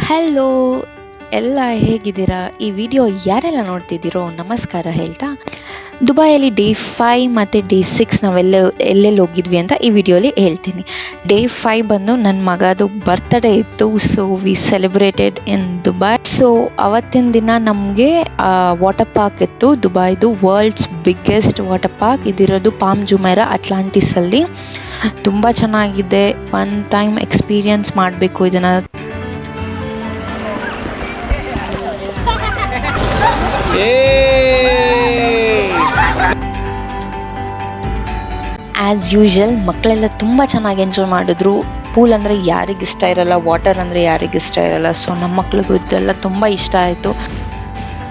Hello ಎಲ್ಲ ಹೇಗಿದ್ದೀರಾ? ಈ ವಿಡಿಯೋ ಯಾರೆಲ್ಲ ನೋಡ್ತಿದ್ದೀರೋ ನಮಸ್ಕಾರ ಹೇಳ್ತಾ, ದುಬೈಯಲ್ಲಿ ಡೇ 5 ಮತ್ತು ಡೇ 6 ಎಲ್ಲೆಲ್ಲಿ ಹೋಗಿದ್ವಿ ಅಂತ ಈ ವಿಡಿಯೋಲಿ ಹೇಳ್ತೀನಿ. ಡೇ 5 ಬಂದು ನನ್ನ ಮಗದು ಬರ್ತ್ಡೇ ಇತ್ತು. So we celebrated in Dubai. So ಅವತ್ತಿನ ದಿನ ನಮಗೆ ವಾಟರ್ ಪಾರ್ಕ್ ಇತ್ತು. ದುಬೈದು ವರ್ಲ್ಡ್ಸ್ ಬಿಗ್ಗೆಸ್ಟ್ ವಾಟರ್ ಪಾರ್ಕ್ ಇದಿರೋದು ಪಾಮ್ ಜುಮೈರಾ ಅಟ್ಲಾಂಟಿಸಲ್ಲಿ. ತುಂಬ ಚೆನ್ನಾಗಿದೆ. ಒನ್ ಟೈಮ್ ಎಕ್ಸ್ಪೀರಿಯನ್ಸ್ ಮಾಡಬೇಕು ಇದನ್ನು. ಆ್ಯಸ್ ಯೂಶುವಲ್ ಮಕ್ಕಳೆಲ್ಲ ತುಂಬ ಚೆನ್ನಾಗಿ ಎಂಜಾಯ್ ಮಾಡಿದ್ರು. ಪೂಲ್ ಅಂದರೆ ಯಾರಿಗಿಷ್ಟ ಇರಲ್ಲ, ವಾಟರ್ ಅಂದರೆ ಯಾರಿಗಿಷ್ಟ ಇರಲ್ಲ. ಸೊ ನಮ್ಮ ಮಕ್ಳಿಗೂ ಇದೆಲ್ಲ ತುಂಬ ಇಷ್ಟ ಆಯಿತು.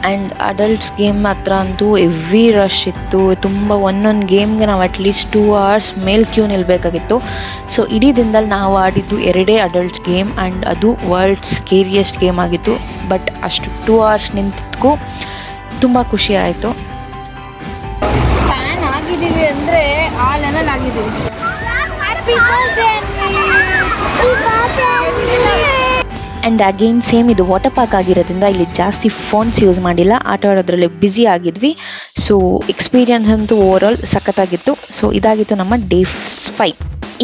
ಆ್ಯಂಡ್ ಅಡಲ್ಟ್ಸ್ ಗೇಮ್ ಹತ್ರ ಅಂತೂ ಎವ್ರಿ ರಶ್ ಇತ್ತು. ತುಂಬ ಒಂದೊಂದು ಗೇಮ್ಗೆ ನಾವು ಅಟ್ಲೀಸ್ಟ್ 2 hours ಮೇಲೆ ಕ್ಯೂ ನಿಲ್ಲಬೇಕಾಗಿತ್ತು. ಸೊ ಇಡೀ ದಿನದಲ್ಲಿ ನಾವು ಆಡಿದ್ದು 2 ಅಡಲ್ಟ್ ಗೇಮ್, ಆ್ಯಂಡ್ ಅದು ವರ್ಲ್ಡ್ ಸ್ಕೇರಿಯೆಸ್ಟ್ ಗೇಮ್ ಆಗಿತ್ತು. ಬಟ್ ಅಷ್ಟು 2 hours ನಿಂತಿದ್ದಕ್ಕೂ ತುಂಬ ಖುಷಿ ಆಯಿತು. ಫ್ಯಾನ್ ಆಗಿದ್ದೀವಿ ಅಂದರೆ ಆ ಲೆವೆಲ್ ಆಗಿದ್ದೀವಿ. ಆ್ಯಂಡ್ ಅಗೇನ್ ಸೇಮ್ ಇದು ವಾಟರ್ ಪಾರ್ಕ್ ಆಗಿರೋದ್ರಿಂದ ಇಲ್ಲಿ ಜಾಸ್ತಿ ಫೋನ್ಸ್ ಯೂಸ್ ಮಾಡಿಲ್ಲ, ಆಟ ಆಡೋದ್ರಲ್ಲಿ ಬ್ಯುಸಿ ಆಗಿದ್ವಿ. ಸೊ ಎಕ್ಸ್ಪೀರಿಯನ್ಸ್ ಅಂತೂ ಓವರ್ ಆಲ್ ಸಖತ್ತಾಗಿತ್ತು. ಸೊ ಇದಾಗಿತ್ತು ನಮ್ಮ ಡೇ 5.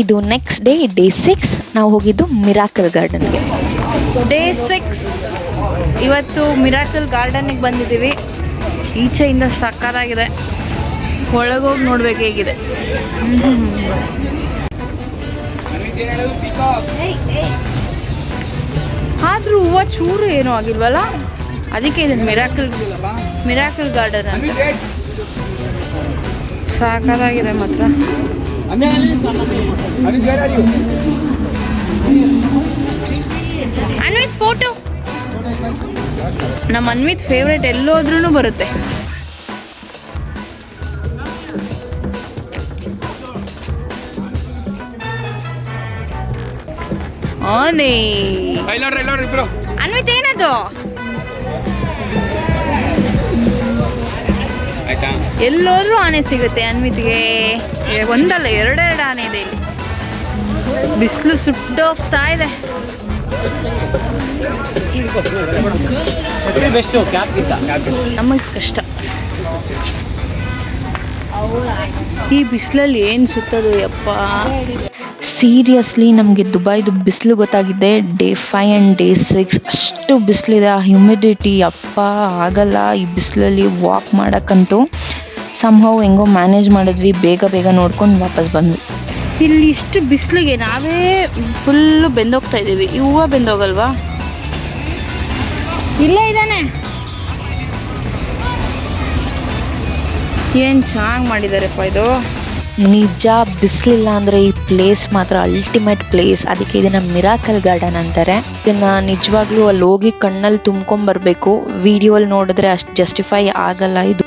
ಇದು ನೆಕ್ಸ್ಟ್ ಡೇ 6 ನಾವು ಹೋಗಿದ್ದು ಮಿರಾಕಲ್ ಗಾರ್ಡನ್ಗೆ. ಡೇ 6 ಇವತ್ತು ಮಿರಾಕಲ್ ಗಾರ್ಡನ್ಗೆ ಬಂದಿದ್ದೀವಿ. ಈಚೆಯಿಂದ ಸಕ್ಕತ್ತಾಗಿದೆ, ಒಳಗೋಗಿ ನೋಡ್ಬೇಕು ಹೇಗಿದೆ. ಆದರೂ ಹೂವು ಚೂರು ಏನೂ ಆಗಿಲ್ವಲ್ಲ, ಅದಕ್ಕೆ ಇದನ್ನು ಮಿರಾಕಲ್ ಗಾರ್ಡನ್ ಅಂತ. ಸಾಕಾಗಿದೆ ಮಾತ್ರ. ಅನ್ವಿತ್ ಫೋಟೋ, ನಮ್ಮ ಅನ್ವಿತ್ ಫೇವ್ರೇಟ್, ಎಲ್ಲೋದ್ರೂ ಬರುತ್ತೆ. ಆನೆ ಅನ್ವಿತ್ ಏನದು? ಎಲ್ಲೋದ್ರೂ ಆನೆ ಸಿಗುತ್ತೆ ಅನ್ವಿತ್ಗೆ. ಒಂದಲ್ಲ 2 ಆನೆ ಇದೆ ಇಲ್ಲಿ. ಬಿಸಿಲು ಸುಟ್ಟೋಗ್ತಾ ಇದೆ. ನಮಗೆ ಕಷ್ಟ ಈ ಬಿಸಿಲಲ್ಲಿ ಏನು ಸುತ್ತೋದು ಯಪ್ಪ. ಸೀರಿಯಸ್ಲಿ ನಮಗೆ ದುಬೈದು ಬಿಸಿಲು ಗೊತ್ತಾಗಿದೆ ಡೇ 5 ಆ್ಯಂಡ್ ಡೇ 6. ಅಷ್ಟು ಬಿಸಿಲಿದೆ, ಆ ಹ್ಯುಮಿಡಿಟಿ ಅಪ್ಪ ಆಗಲ್ಲ ಈ ಬಿಸಿಲಲ್ಲಿ ವಾಕ್ ಮಾಡೋಕ್ಕಂತೂ. ಸಮ್ಹೌ ಹೆಂಗೋ ಮ್ಯಾನೇಜ್ ಮಾಡಿದ್ವಿ, ಬೇಗ ನೋಡ್ಕೊಂಡು ವಾಪಸ್ ಬಂದ್ವಿ. ಇಲ್ಲಿ ಇಷ್ಟು ಬಿಸಿಲಿಗೆ ನಾವೇ ಫುಲ್ಲು ಬೆಂದೋಗ್ತಾ ಇದ್ದೀವಿ. ಈ ಹೂವು ಬೆಂದೋಗಲ್ವಾ? ಇಲ್ಲೇ ಇದ್ದಾನೆ. ಏನು ಚೆನ್ನಾಗಿ ಮಾಡಿದಾರೆಪ್ಪ ಇದು. ನಿಜ ಬಿಸಿಲಿಲ್ಲ ಅಂದರೆ ಈ ಪ್ಲೇಸ್ ಮಾತ್ರ ಅಲ್ಟಿಮೇಟ್ ಪ್ಲೇಸ್. ಅದಕ್ಕೆ ಇದನ್ನು ಮಿರಾಕಲ್ ಗಾರ್ಡನ್ ಅಂತಾರೆ. ಇದನ್ನು ನಿಜವಾಗ್ಲೂ ಅಲ್ಲಿ ಹೋಗಿ ಕಣ್ಣಲ್ಲಿ ತುಂಬ್ಕೊಂಬರ್ಬೇಕು. ವಿಡಿಯೋಲ್ಲಿ ನೋಡಿದ್ರೆ ಅಷ್ಟು ಜಸ್ಟಿಫೈ ಆಗಲ್ಲ ಇದು.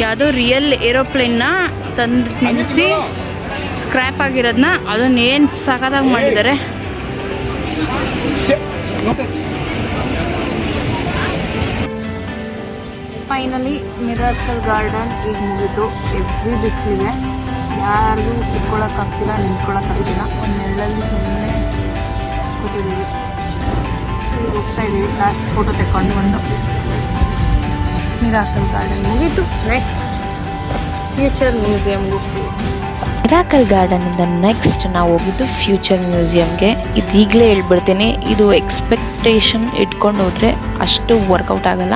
ಯಾವುದೋ ರಿಯಲ್ ಏರೋಪ್ಲೇನ್ನ ತಂದು ನಿಲ್ಲಿಸಿ ಸ್ಕ್ರ್ಯಾಪ್ ಆಗಿರೋದನ್ನ ಅದನ್ನು ಏನು ಸಖತ್ತಾಗಿ ಮಾಡಿದ್ದಾರೆ. ಫೈನಲಿ ಮಿರಾಕಲ್ ಗಾರ್ಡನ್ ಈಗ ಮುಗಿತು. ಎವ್ರಿ ಬಿಸಿಲಿದೆ, ಯಾರಿಗೂ ಕುತ್ಕೊಳ್ಳೋಕ್ಕಾಗ್ತಿಲ್ಲ, ನಿಂತ್ಕೊಳ್ಳೋಕ್ಕಾಗ್ತಿಲ್ಲ. ಒಂದು ನೆರಳಲ್ಲಿ ಸುಮ್ಮನೆ ಕೂತಿದ್ದೀವಿ. ಈಗ ಹೋಗ್ತಾ ಇದ್ದೀವಿ ಲಾಸ್ಟ್ ಫೋಟೋ ತೆಕ್ಕೊಂಡು ಬಂದು. ಮಿರಾಕಲ್ ಗಾರ್ಡನ್ ಮುಗೀತು. ನೆಕ್ಸ್ಟ್ ಫ್ಯೂಚರ್ ಮ್ಯೂಸಿಯಮ್ಗೆ ಹೋಗ್ತೀವಿ. ಮಿರಾಕಲ್ ಗಾರ್ಡನಿಂದ ನೆಕ್ಸ್ಟ್ ನಾವು ಹೋಗಿದ್ದು ಫ್ಯೂಚರ್ ಮ್ಯೂಸಿಯಮ್ಗೆ. ಇದು ಈಗಲೇ ಹೇಳ್ಬಿಡ್ತೀನಿ, ಇದು ಎಕ್ಸ್ಪೆಕ್ಟೇಷನ್ ಇಟ್ಕೊಂಡು ಹೋದರೆ ಅಷ್ಟು ವರ್ಕೌಟ್ ಆಗಲ್ಲ.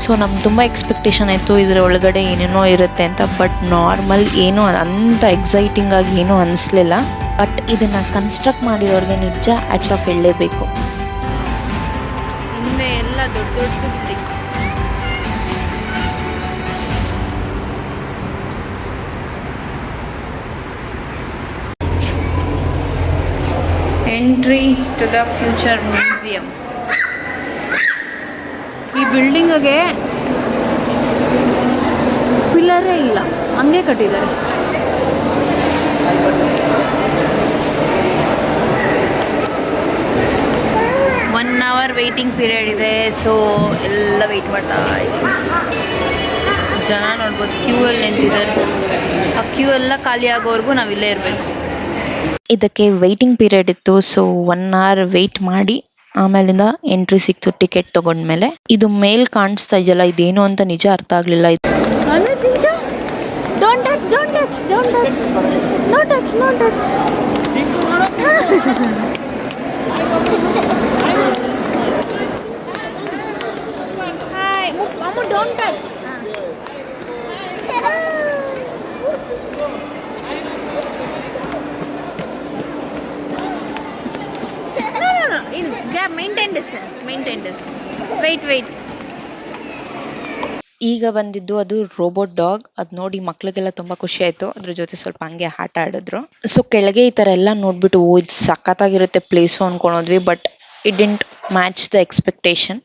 ಸೊ ನಮ್ಗೆ ತುಂಬ ಎಕ್ಸ್ಪೆಕ್ಟೇಷನ್ ಆಯಿತು ಇದರ ಒಳಗಡೆ ಏನೇನೋ ಇರುತ್ತೆ ಅಂತ. ಬಟ್ ನಾರ್ಮಲ್ ಏನೂ ಅಂಥ ಎಕ್ಸೈಟಿಂಗ್ ಆಗಿ ಏನೂ ಅನಿಸ್ಲಿಲ್ಲ. ಬಟ್ ಇದನ್ನು ಕನ್ಸ್ಟ್ರಕ್ಟ್ ಮಾಡಿರೋರಿಗೆ ನಿಜ ಹ್ಯಾಟ್ಸ್ ಆಫ್ ಹೇಳಲೇಬೇಕು. ಹಿಂದೆ ಎಲ್ಲ ದೊಡ್ಡ building. Entry to the future museum. ಈ ಬಿಲ್ಡಿಂಗಿಗೆ ಪಿಲ್ಲರೇ ಇಲ್ಲ, ಹಂಗೆ ಕಟ್ಟಿದ್ದಾರೆ. 1 hour ವೇಟಿಂಗ್ ಪೀರಿಯಡ್ ಇದೆ. ಸೊ ಎಲ್ಲ ವೆಯ್ಟ್ ಮಾಡ್ತಾ ಇದ್ದೀವಿ. ಜನ ನೋಡ್ಬೋದು ಕ್ಯೂ ಅಲ್ಲಿ ನಿಂತಿದ್ದಾರೆ. ಆ ಕ್ಯೂ ಎಲ್ಲ ಖಾಲಿ ಆಗೋವರೆಗೂ ನಾವು ಇಲ್ಲೇ ಇರಬೇಕು. ಇದಕ್ಕೆ ವೆಯ್ಟಿಂಗ್ ಪೀರಿಯಡ್ ಇತ್ತು. ಸೊ 1 hour ವೆಯ್ಟ್ ಮಾಡಿ ಆಮೇಲಿಂದ ಎಂಟ್ರಿ ಸಿಕ್ತು ಟಿಕೆಟ್ ತಗೊಂಡ್ಮೇಲೆ. ಇದು ಮೇಲ್ ಕಾಣಿಸ್ತಾ ಇದೆಯಲ್ಲ, ಇದೇನು ಅಂತ ನಿಜ ಅರ್ಥ ಆಗಲಿಲ್ಲ. Don't touch, don't touch, don't touch. No touch, no touch. Hi, Mama, don't touch. No. Yeah, maintain distance. Wait. ಈಗ ಬಂದಿದ್ದು ಅದು ರೋಬೋಟ್ ಡಾಗ್. ಅದು ನೋಡಿ ಮಕ್ಳಿಗೆಲ್ಲ ತುಂಬಾ ಖುಷಿ ಆಯ್ತು. ಅದ್ರ ಜೊತೆ ಸ್ವಲ್ಪ ಹಂಗೆ ಆಟ ಆಡಿದ್ರು. ಸೊ ಕೆಳಗೆ ಈ ತರ ಎಲ್ಲ ನೋಡ್ಬಿಟ್ಟು ಇದು ಸಖತ್ತಾಗಿರುತ್ತೆ ಪ್ಲೇಸು ಅನ್ಕೊಂಡ್ವಿ. But it didn't match the expectation.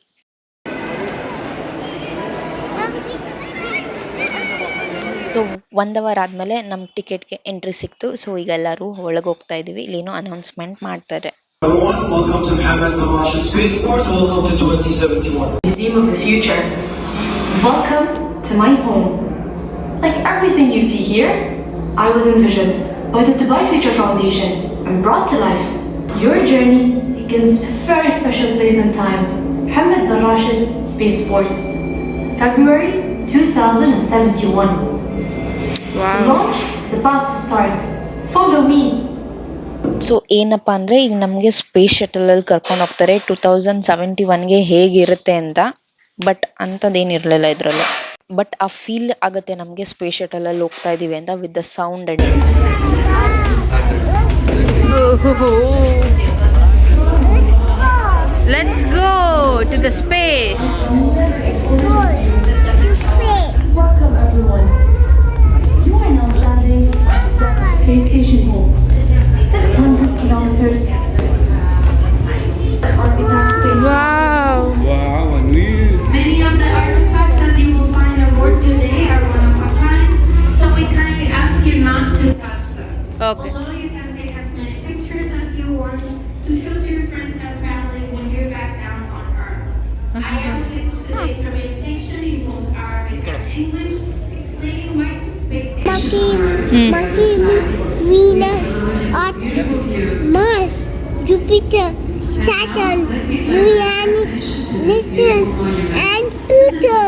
So 1 hour ಆದ್ಮೇಲೆ ನಮ್ಮ ಟಿಕೆಟ್ಗೆ ಎಂಟ್ರಿ ಸಿಕ್ತು. ಸೊ ಈಗ ಎಲ್ಲರೂ ಒಳಗೆ ಹೋಗ್ತಾ ಇದೀವಿ. ಇಲ್ಲೇನೋ ಅನೌನ್ಸ್ಮೆಂಟ್ ಮಾಡ್ತಾರೆ. Welcome to Mohammed bin Rashid Spaceport. Welcome to 2071. Museum of the Future. Welcome to my home. Like everything you see here, I was envisioned by the Dubai Future Foundation and brought to life. Your journey begins a very special place and time. Mohammed bin Rashid Spaceport. February 2071. Wow. The launch is about to start. Follow me. So ಏನಪ್ಪಾ ಅಂದ್ರೆ ಈಗ ನಮಗೆ space shuttle ಅಲ್ಲಿ ಕರ್ಕೊಂಡು ಹೋಗ್ತಾರೆ 2071ಗೆ ಹೇಗಿರುತ್ತೆ ಅಂತ. But ಅಂಥದ್ದೇನಿರಲಿಲ್ಲ ಇದರಲ್ಲಿ. ಬಟ್ ಆ ಫೀಲ್ ಆಗುತ್ತೆ ನಮಗೆ ಸ್ಪೇಸ್ ಶಟಲ್ ಅಲ್ಲಿ ಹೋಗ್ತಾ ಇದೀವಿ ಅಂತ with the sound and Let's go to the space. Welcome everyone. You are now standing at the deck of Space Station Home. 600 kilometers. Orbital space. Wow. Many of the artifacts that you will find aboard today are one of a kind, so we kindly ask you not to touch them. Okay. Although you can take as many pictures as you want to show to your friends and family when you're back down on Earth. I am with today's presentation in both Arabic and English, explaining why the space station Monkey, Venus, Earth, Mars, Jupiter, Saturn, Uranus, Neptune, and Pluto.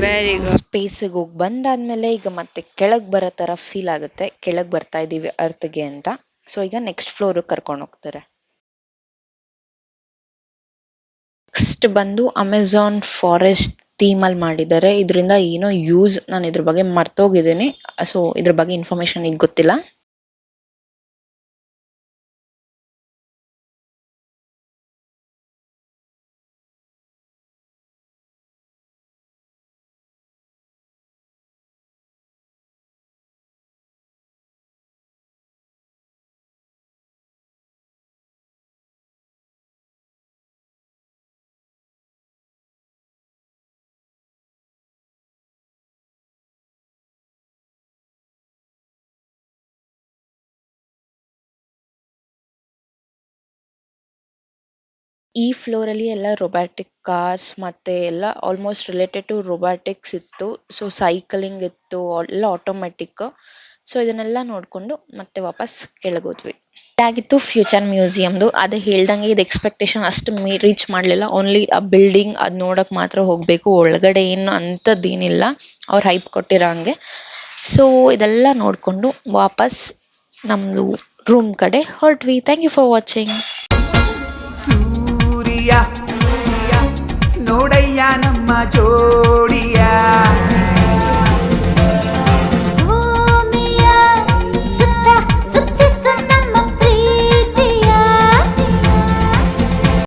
Very good. ಸ್ಪೇಸಿಗೆ ಹೋಗಿ ಬಂದಾದ್ಮೇಲೆ ಈಗ ಮತ್ತೆ ಕೆಳಗೆ ಬರೋ ತರ feel ಆಗುತ್ತೆ. ಕೆಳಗೆ ಬರ್ತಾ ಇದೀವಿ ಅರ್ತ್ಗೆ ಅಂತ. ಸೊ ಈಗ ನೆಕ್ಸ್ಟ್ ಫ್ಲೋರ್ ಕರ್ಕೊಂಡು ಹೋಗ್ತಾರೆ. ನೆಕ್ಸ್ಟ್ ಬಂದು ಅಮೆಝಾನ್ ಫಾರೆಸ್ಟ್ ಥೀಮ್ ಅಲ್ಲಿ ಮಾಡಿದ್ದಾರೆ. ಇದರಿಂದ ಏನೋ ಯೂಸ್, ನಾನು ಇದ್ರ ಬಗ್ಗೆ ಮರ್ತೋಗಿದ್ದೀನಿ. ಸೊ ಇದ್ರ ಬಗ್ಗೆ ಇನ್ಫಾರ್ಮೇಶನ್ ಈಗ ಗೊತ್ತಿಲ್ಲ. ಈ ಫ್ಲೋರ್ ಅಲ್ಲಿ ಎಲ್ಲ ರೊಬ್ಯಾಟಿಕ್ ಕಾರ್ಸ್ ಮತ್ತೆ ಎಲ್ಲ ಆಲ್ಮೋಸ್ಟ್ ರಿಲೇಟೆಡ್ ಟು ರೊಬ್ಯಾಟಿಕ್ಸ್ ಇತ್ತು. ಸೊ ಸೈಕಲಿಂಗ್ ಇತ್ತು, ಎಲ್ಲ ಆಟೋಮೆಟಿಕ್. ಸೊ ಇದನ್ನೆಲ್ಲ ನೋಡ್ಕೊಂಡು ಮತ್ತೆ ವಾಪಸ್ ಕೆಳಗೋದ್ವಿ. ಇದಾಗಿತ್ತು ಫ್ಯೂಚರ್ ಮ್ಯೂಸಿಯಮ್ದು. ಅದೇ ಹೇಳ್ದಂಗೆ ಇದು ಎಕ್ಸ್ಪೆಕ್ಟೇಷನ್ ಅಷ್ಟು ರೀಚ್ ಮಾಡಲಿಲ್ಲ. ಓನ್ಲಿ ಆ ಬಿಲ್ಡಿಂಗ್ ಅದು ನೋಡಕ್ ಮಾತ್ರ ಹೋಗ್ಬೇಕು. ಒಳಗಡೆ ಏನು ಅಂಥದ್ದೇನಿಲ್ಲ ಅವ್ರು ಹೈಪ್ ಕೊಟ್ಟಿರೋ ಹಂಗೆ. ಸೊ ಇದೆಲ್ಲ ನೋಡ್ಕೊಂಡು ವಾಪಸ್ ನಮ್ದು ರೂಮ್ ಕಡೆ ಹೊರಟ್ವಿ. Thank you for watching. Surya ನೋಡಯ್ಯ ನಮ್ಮ ಜೋ